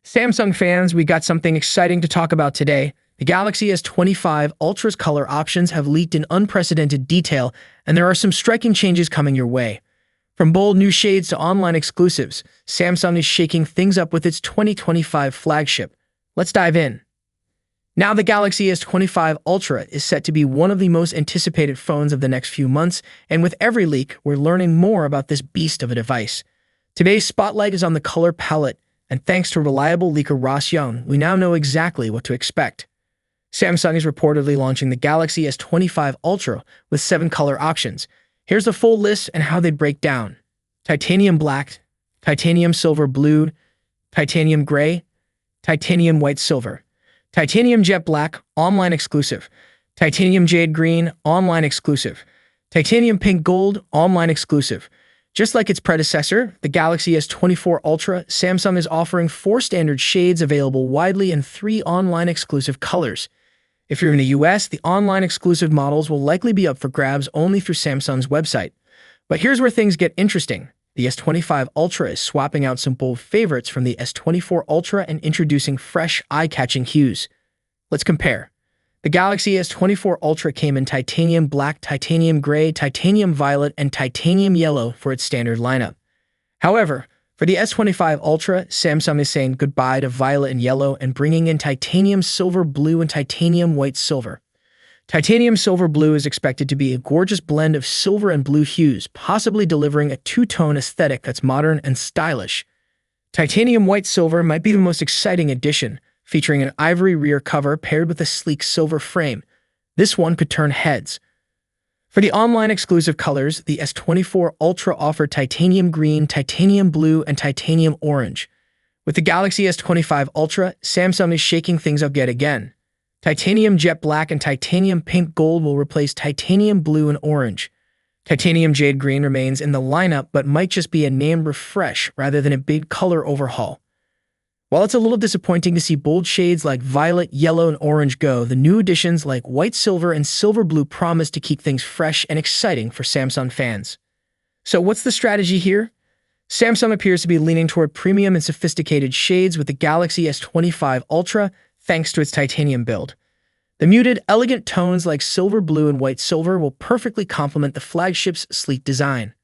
Samsung fans, we got something exciting to talk about today. The Galaxy S25 Ultra's color options have leaked in unprecedented detail, and there are some striking changes coming your way. From bold new shades to online exclusives, Samsung is shaking things up with its 2025 flagship. Let's dive in. Now, the Galaxy S25 Ultra is set to be one of the most anticipated phones of the next few months, and with every leak, we're learning more about this beast of a device. Today's spotlight is on the color palette, and thanks to reliable leaker Ross Young, we now know exactly what to expect. Samsung is reportedly launching the Galaxy S25 Ultra with 7 color options. Here's the full list and how they break down. Titanium black, titanium silver blue, titanium gray, titanium white silver, titanium jet black, online exclusive, titanium jade green, online exclusive, titanium pink gold, online exclusive. Just like its predecessor, the Galaxy S24 Ultra, Samsung is offering 4 standard shades available widely in 3 online exclusive colors. If you're in the US, the online exclusive models will likely be up for grabs only through Samsung's website. But here's where things get interesting. The S25 Ultra is swapping out some bold favorites from the S24 Ultra and introducing fresh, eye-catching hues. Let's compare. The Galaxy S24 Ultra came in titanium black, titanium gray, titanium violet, and titanium yellow for its standard lineup. However, for the S25 Ultra, Samsung is saying goodbye to violet and yellow and bringing in titanium silver blue and titanium white silver. Titanium silver blue is expected to be a gorgeous blend of silver and blue hues, possibly delivering a two-tone aesthetic that's modern and stylish. Titanium white silver might be the most exciting addition, featuring an ivory rear cover paired with a sleek silver frame. This one could turn heads. For the online exclusive colors, the S24 Ultra offered titanium green, titanium blue, and titanium orange. With the Galaxy S25 Ultra, Samsung is shaking things up yet again. Titanium jet black and titanium pink gold will replace titanium blue and orange. Titanium jade green remains in the lineup but might just be a name refresh rather than a big color overhaul. While it's a little disappointing to see bold shades like violet, yellow, and orange go, the new additions like white silver and silver blue promise to keep things fresh and exciting for Samsung fans. So what's the strategy here? Samsung appears to be leaning toward premium and sophisticated shades with the Galaxy S25 Ultra, thanks to its titanium build. The muted, elegant tones like silver blue and white silver will perfectly complement the flagship's sleek design.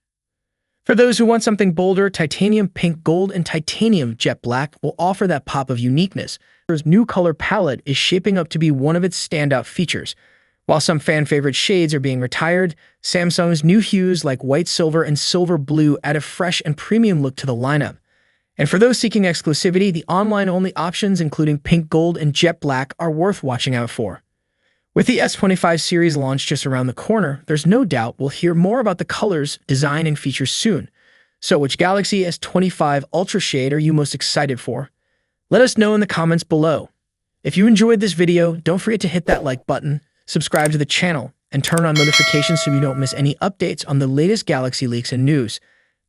For those who want something bolder, titanium pink gold and titanium jet black will offer that pop of uniqueness. Its new color palette is shaping up to be one of its standout features. While some fan-favorite shades are being retired, Samsung's new hues like white silver and silver blue add a fresh and premium look to the lineup. And for those seeking exclusivity, the online-only options including pink gold and jet black are worth watching out for. With the S25 series launch just around the corner, there's no doubt we'll hear more about the colors, design, and features soon. So which Galaxy S25 Ultra shade are you most excited for? Let us know in the comments below. If you enjoyed this video, don't forget to hit that like button, subscribe to the channel, and turn on notifications so you don't miss any updates on the latest Galaxy leaks and news.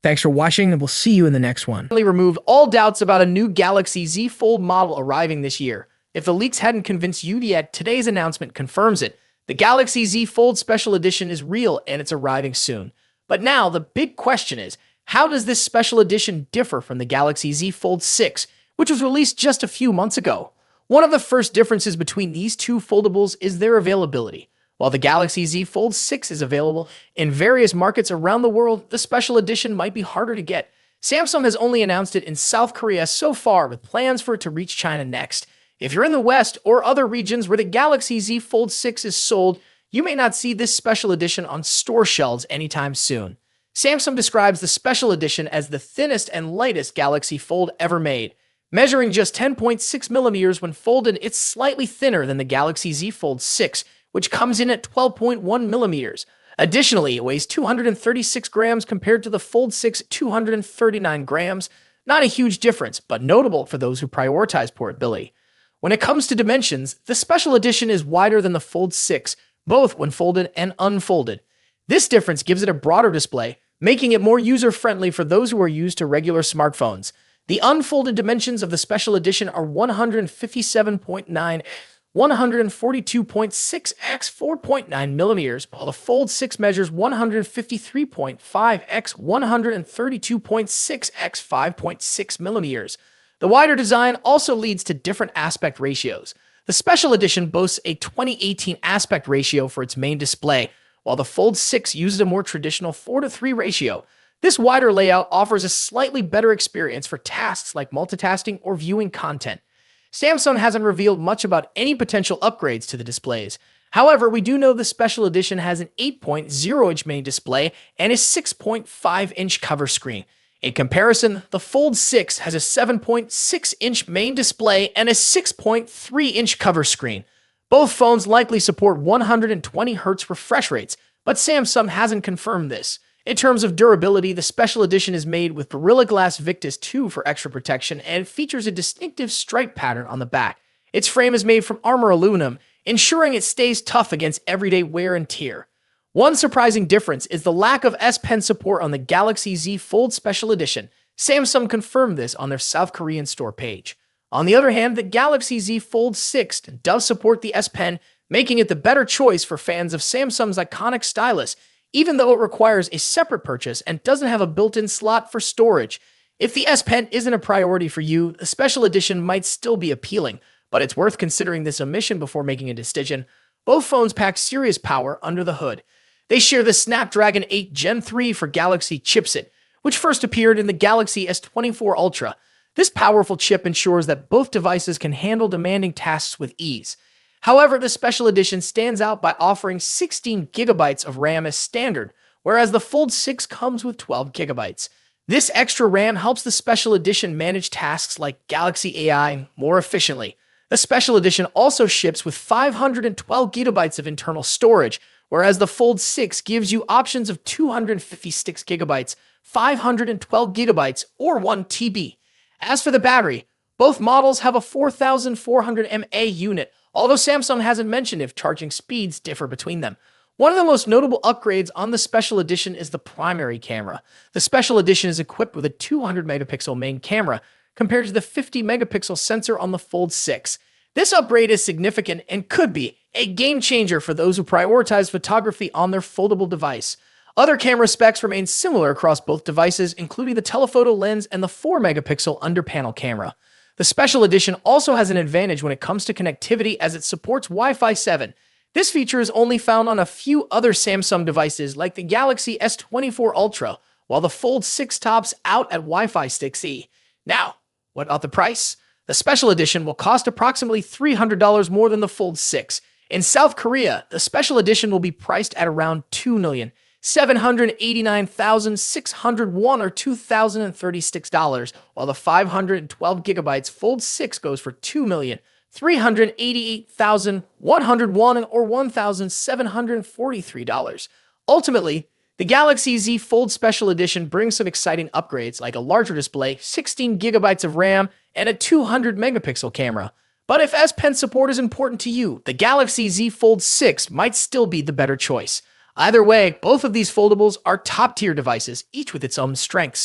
Thanks for watching, and we'll see you in the next one. Removed all doubts about a new Galaxy Z Fold model arriving this year. If the leaks hadn't convinced you yet, today's announcement confirms it. The Galaxy Z Fold Special Edition is real and it's arriving soon. But now, the big question is, how does this special edition differ from the Galaxy Z Fold 6, which was released just a few months ago? One of the first differences between these two foldables is their availability. While the Galaxy Z Fold 6 is available in various markets around the world, the special edition might be harder to get. Samsung has only announced it in South Korea so far, with plans for it to reach China next. If you're in the West or other regions where the Galaxy Z Fold 6 is sold, you may not see this special edition on store shelves anytime soon. Samsung describes the special edition as the thinnest and lightest Galaxy Fold ever made. Measuring just 10.6 millimeters when folded, it's slightly thinner than the Galaxy Z Fold 6, which comes in at 12.1 millimeters. Additionally, it weighs 236 grams compared to the Fold 6 239 grams. Not a huge difference, but notable for those who prioritize portability. When it comes to dimensions, the special edition is wider than the Fold 6, both when folded and unfolded. This difference gives it a broader display, making it more user-friendly for those who are used to regular smartphones. The unfolded dimensions of the special edition are 157.9, 142.6 x 4.9 millimeters, while the Fold 6 measures 153.5 x 132.6 x 5.6 millimeters. The wider design also leads to different aspect ratios. The Special Edition boasts a 2018 aspect ratio for its main display, while the Fold 6 uses a more traditional 4:3 ratio. This wider layout offers a slightly better experience for tasks like multitasking or viewing content. Samsung hasn't revealed much about any potential upgrades to the displays. However, we do know the Special Edition has an 8.0-inch main display and a 6.5-inch cover screen. In comparison, the Fold 6 has a 7.6-inch main display and a 6.3-inch cover screen. Both phones likely support 120 Hz refresh rates, but Samsung hasn't confirmed this. In terms of durability, the Special Edition is made with Gorilla Glass Victus 2 for extra protection and features a distinctive stripe pattern on the back. Its frame is made from armor aluminum, ensuring it stays tough against everyday wear and tear. One surprising difference is the lack of S Pen support on the Galaxy Z Fold Special Edition. Samsung confirmed this on their South Korean store page. On the other hand, the Galaxy Z Fold 6 does support the S Pen, making it the better choice for fans of Samsung's iconic stylus, even though it requires a separate purchase and doesn't have a built-in slot for storage. If the S Pen isn't a priority for you, the Special Edition might still be appealing, but it's worth considering this omission before making a decision. Both phones pack serious power under the hood. They share the Snapdragon 8 Gen 3 for Galaxy chipset, which first appeared in the Galaxy S25 Ultra. This powerful chip ensures that both devices can handle demanding tasks with ease. However, the Special Edition stands out by offering 16 GB of RAM as standard, whereas the Fold 6 comes with 12 GB. This extra RAM helps the Special Edition manage tasks like Galaxy AI more efficiently. The Special Edition also ships with 512 GB of internal storage, whereas the Fold 6 gives you options of 256 GB, 512 GB, or 1 TB. As for the battery, both models have a 4400 mAh unit, although Samsung hasn't mentioned if charging speeds differ between them. One of the most notable upgrades on the Special Edition is the primary camera. The Special Edition is equipped with a 200-megapixel main camera, compared to the 50-megapixel sensor on the Fold 6. This upgrade is significant and could be a game changer for those who prioritize photography on their foldable device. Other camera specs remain similar across both devices, including the telephoto lens and the 4-megapixel under-panel camera. The Special Edition also has an advantage when it comes to connectivity as it supports Wi-Fi 7. This feature is only found on a few other Samsung devices like the Galaxy S24 Ultra, while the Fold 6 tops out at Wi-Fi 6E. Now, what about the price? The Special Edition will cost approximately $300 more than the Fold 6. In South Korea, the Special Edition will be priced at around $2,789,600 won or $2,036, while the 512 GB Fold 6 goes for $2,388,100 won or $1,743. Ultimately, the Galaxy Z Fold Special Edition brings some exciting upgrades like a larger display, 16 GB of RAM, and a 200-megapixel camera. But if S Pen support is important to you, the Galaxy Z Fold 6 might still be the better choice. Either way, both of these foldables are top-tier devices, each with its own strengths.